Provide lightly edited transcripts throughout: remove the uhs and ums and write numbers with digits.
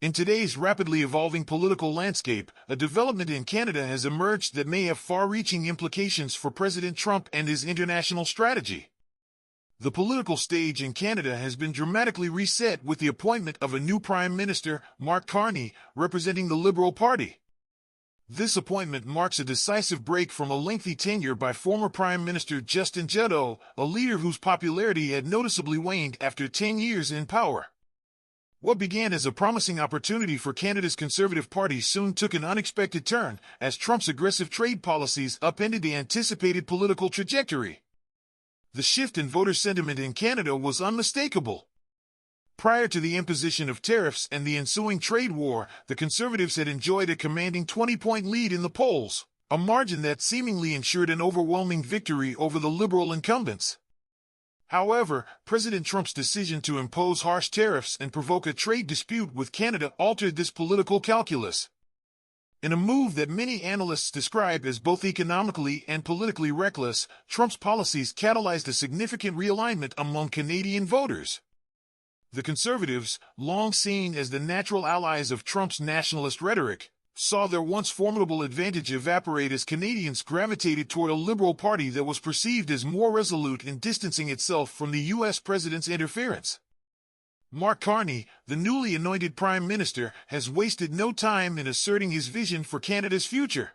In today's rapidly evolving political landscape, a development in Canada has emerged that may have far-reaching implications for President Trump and his international strategy. The political stage in Canada has been dramatically reset with the appointment of a new Prime Minister, Mark Carney, representing the Liberal Party. This appointment marks a decisive break from a lengthy tenure by former Prime Minister Justin Trudeau, a leader whose popularity had noticeably waned after 10 years in power. What began as a promising opportunity for Canada's Conservative Party soon took an unexpected turn, as Trump's aggressive trade policies upended the anticipated political trajectory. The shift in voter sentiment in Canada was unmistakable. Prior to the imposition of tariffs and the ensuing trade war, the Conservatives had enjoyed a commanding 20-point lead in the polls, a margin that seemingly ensured an overwhelming victory over the Liberal incumbents. However, President Trump's decision to impose harsh tariffs and provoke a trade dispute with Canada altered this political calculus. In a move that many analysts describe as both economically and politically reckless, Trump's policies catalyzed a significant realignment among Canadian voters. The Conservatives, long seen as the natural allies of Trump's nationalist rhetoric, saw their once formidable advantage evaporate as Canadians gravitated toward a Liberal Party that was perceived as more resolute in distancing itself from the U.S. president's interference. Mark Carney, the newly anointed Prime Minister, has wasted no time in asserting his vision for Canada's future.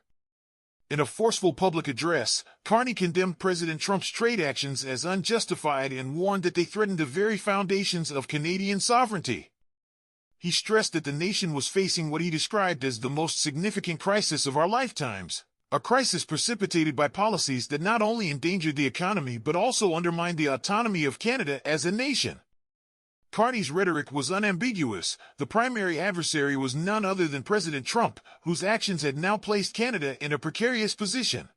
In a forceful public address, Carney condemned President Trump's trade actions as unjustified and warned that they threatened the very foundations of Canadian sovereignty. He stressed that the nation was facing what he described as the most significant crisis of our lifetimes, a crisis precipitated by policies that not only endangered the economy but also undermined the autonomy of Canada as a nation. Carney's rhetoric was unambiguous. The primary adversary was none other than President Trump, whose actions had now placed Canada in a precarious position.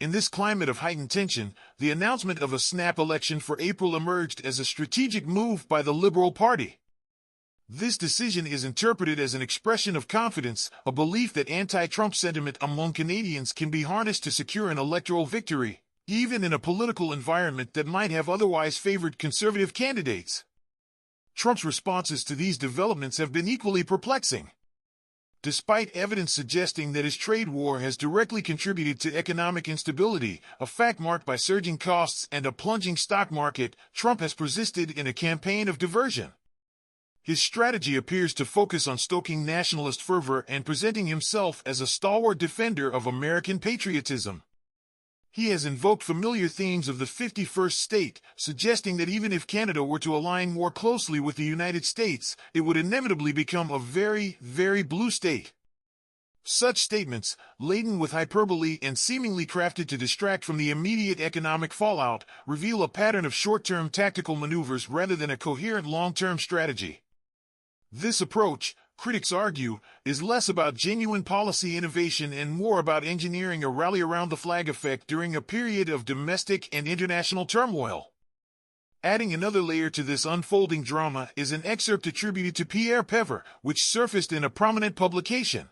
In this climate of heightened tension, the announcement of a snap election for April emerged as a strategic move by the Liberal Party. This decision is interpreted as an expression of confidence, a belief that anti-Trump sentiment among Canadians can be harnessed to secure an electoral victory, even in a political environment that might have otherwise favored conservative candidates. Trump's responses to these developments have been equally perplexing. Despite evidence suggesting that his trade war has directly contributed to economic instability, a fact marked by surging costs and a plunging stock market, Trump has persisted in a campaign of diversion. His strategy appears to focus on stoking nationalist fervor and presenting himself as a stalwart defender of American patriotism. He has invoked familiar themes of the 51st state, suggesting that even if Canada were to align more closely with the United States, it would inevitably become a very, very blue state. Such statements, laden with hyperbole and seemingly crafted to distract from the immediate economic fallout, reveal a pattern of short-term tactical maneuvers rather than a coherent long-term strategy. This approach, critics argue, is less about genuine policy innovation and more about engineering a rally-around-the-flag effect during a period of domestic and international turmoil. Adding another layer to this unfolding drama is an excerpt attributed to Pierre Poilievre, which surfaced in a prominent publication.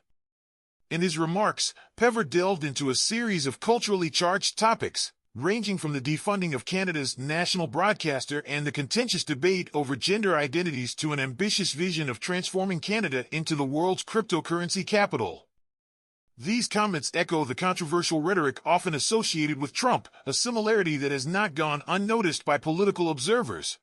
In his remarks, Poilievre delved into a series of culturally charged topics, ranging from the defunding of Canada's national broadcaster and the contentious debate over gender identities to an ambitious vision of transforming Canada into the world's cryptocurrency capital. These comments echo the controversial rhetoric often associated with Trump, a similarity that has not gone unnoticed by political observers.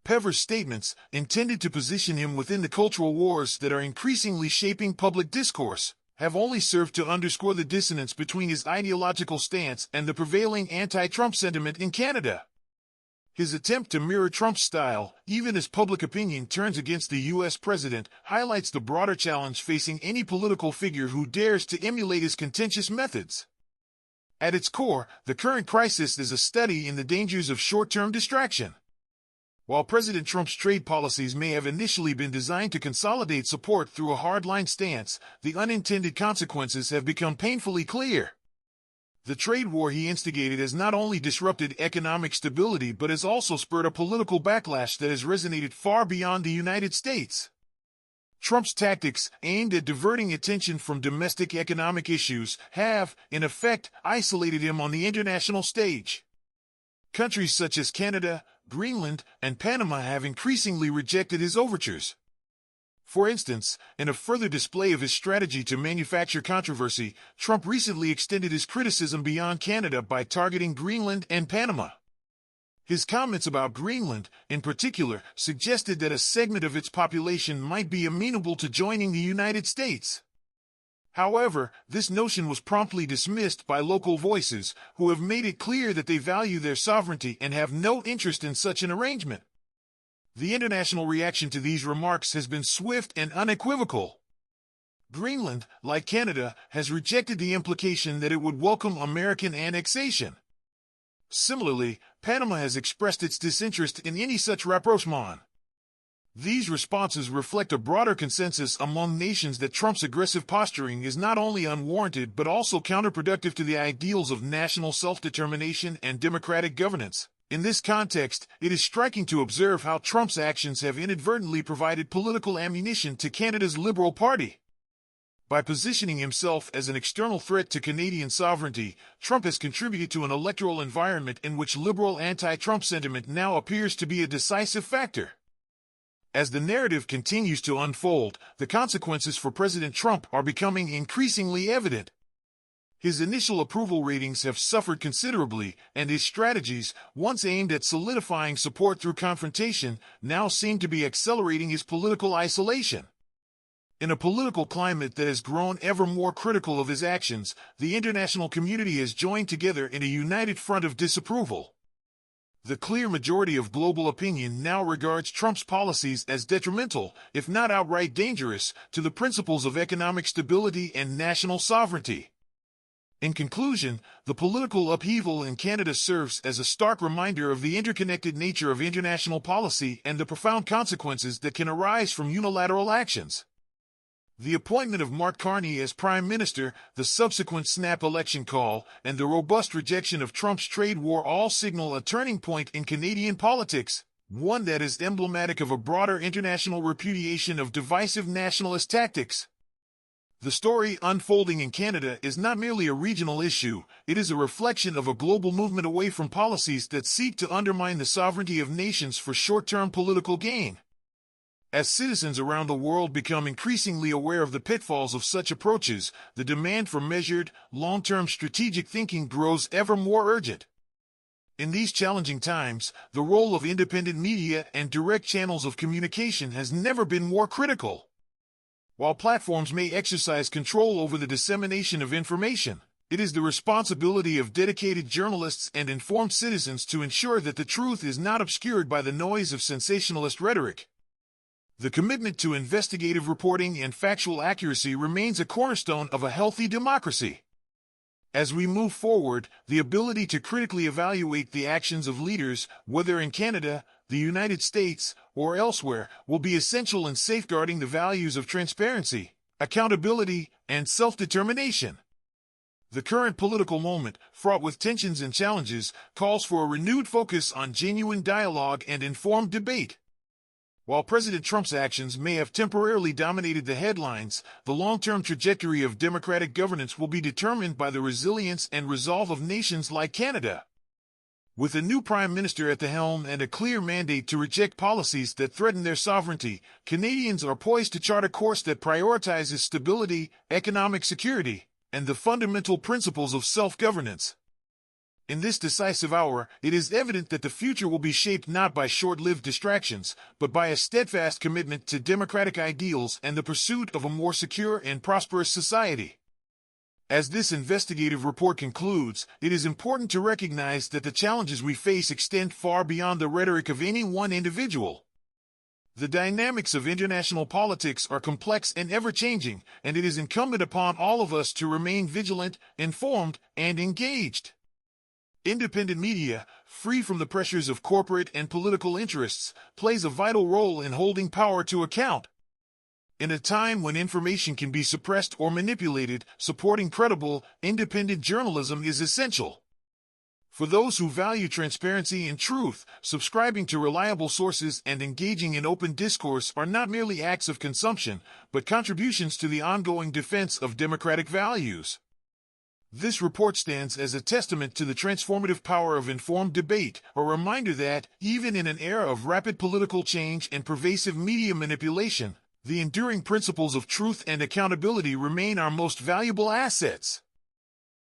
Poilievre's statements, intended to position him within the cultural wars that are increasingly shaping public discourse, have only served to underscore the dissonance between his ideological stance and the prevailing anti-Trump sentiment in Canada. His attempt to mirror Trump's style, even as public opinion turns against the U.S. president, highlights the broader challenge facing any political figure who dares to emulate his contentious methods. At its core, the current crisis is a study in the dangers of short-term distraction. While President Trump's trade policies may have initially been designed to consolidate support through a hardline stance, the unintended consequences have become painfully clear. The trade war he instigated has not only disrupted economic stability but has also spurred a political backlash that has resonated far beyond the United States. Trump's tactics, aimed at diverting attention from domestic economic issues, have, in effect, isolated him on the international stage. Countries such as Canada, Greenland, and Panama have increasingly rejected his overtures. For instance, in a further display of his strategy to manufacture controversy, Trump recently extended his criticism beyond Canada by targeting Greenland and Panama. His comments about Greenland, in particular, suggested that a segment of its population might be amenable to joining the United States. However, this notion was promptly dismissed by local voices, who have made it clear that they value their sovereignty and have no interest in such an arrangement. The international reaction to these remarks has been swift and unequivocal. Greenland, like Canada, has rejected the implication that it would welcome American annexation. Similarly, Panama has expressed its disinterest in any such rapprochement. These responses reflect a broader consensus among nations that Trump's aggressive posturing is not only unwarranted but also counterproductive to the ideals of national self-determination and democratic governance. In this context, it is striking to observe how Trump's actions have inadvertently provided political ammunition to Canada's Liberal Party. By positioning himself as an external threat to Canadian sovereignty, Trump has contributed to an electoral environment in which liberal anti-Trump sentiment now appears to be a decisive factor. As the narrative continues to unfold, the consequences for President Trump are becoming increasingly evident. His initial approval ratings have suffered considerably, and his strategies, once aimed at solidifying support through confrontation, now seem to be accelerating his political isolation. In a political climate that has grown ever more critical of his actions, the international community has joined together in a united front of disapproval. The clear majority of global opinion now regards Trump's policies as detrimental, if not outright dangerous, to the principles of economic stability and national sovereignty. In conclusion, the political upheaval in Canada serves as a stark reminder of the interconnected nature of international policy and the profound consequences that can arise from unilateral actions. The appointment of Mark Carney as Prime Minister, the subsequent snap election call, and the robust rejection of Trump's trade war all signal a turning point in Canadian politics, one that is emblematic of a broader international repudiation of divisive nationalist tactics. The story unfolding in Canada is not merely a regional issue, it is a reflection of a global movement away from policies that seek to undermine the sovereignty of nations for short-term political gain. As citizens around the world become increasingly aware of the pitfalls of such approaches, the demand for measured, long-term strategic thinking grows ever more urgent. In these challenging times, the role of independent media and direct channels of communication has never been more critical. While platforms may exercise control over the dissemination of information, it is the responsibility of dedicated journalists and informed citizens to ensure that the truth is not obscured by the noise of sensationalist rhetoric. The commitment to investigative reporting and factual accuracy remains a cornerstone of a healthy democracy. As we move forward, the ability to critically evaluate the actions of leaders, whether in Canada, the United States, or elsewhere, will be essential in safeguarding the values of transparency, accountability, and self-determination. The current political moment, fraught with tensions and challenges, calls for a renewed focus on genuine dialogue and informed debate. While President Trump's actions may have temporarily dominated the headlines, the long-term trajectory of democratic governance will be determined by the resilience and resolve of nations like Canada. With a new Prime Minister at the helm and a clear mandate to reject policies that threaten their sovereignty, Canadians are poised to chart a course that prioritizes stability, economic security, and the fundamental principles of self-governance. In this decisive hour, it is evident that the future will be shaped not by short-lived distractions, but by a steadfast commitment to democratic ideals and the pursuit of a more secure and prosperous society. As this investigative report concludes, it is important to recognize that the challenges we face extend far beyond the rhetoric of any one individual. The dynamics of international politics are complex and ever-changing, and it is incumbent upon all of us to remain vigilant, informed, and engaged. Independent media, free from the pressures of corporate and political interests, plays a vital role in holding power to account. In a time when information can be suppressed or manipulated, supporting credible, independent journalism is essential. For those who value transparency and truth, subscribing to reliable sources and engaging in open discourse are not merely acts of consumption, but contributions to the ongoing defense of democratic values. This report stands as a testament to the transformative power of informed debate, a reminder that, even in an era of rapid political change and pervasive media manipulation, The enduring principles of truth and accountability remain our most valuable assets.